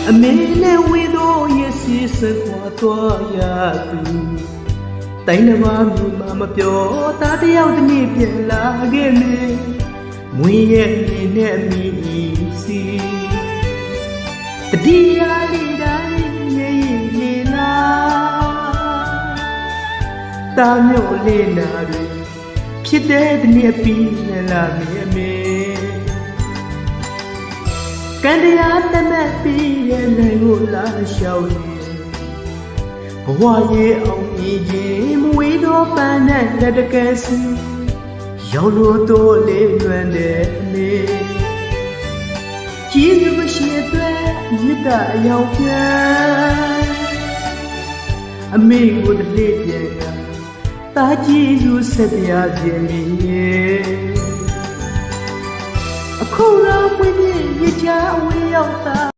အမေနဲ့ဝေသောရစီစကွာသွားရသူတိုင်းတစ်ပါးမြို့မှာမပြောသားတယောက်တစ်နေ့ပြန်လာခဲ့မေမွေးရဲ့နေနဲ့မိစီတတိယလေးတိုင်းနေနေလားတာမျိုးလေးနာတွေဖြစ်တဲ့တနေ့ပြီးလာမေမေကန်တရားတမက်ပြီးရဲ့နိုင်ကိုလာရှောက်နေဘဝရဲ့အောင်မြင်ခြင်းမဝေးတော့ပန်းနဲ့လက်တကယ်စီရောက်လို့တော့လေးလွမ်းတဲ့အနေကြီးစုမရှိတဲ့မြတ်တာအယောင်ပြန်အမေကိုတလေးပြန်ကတာကြီးစုဆက်ပြခြင်းလေးအခုတော့မွေးမြစ်ရချအဝေးရောက်တာ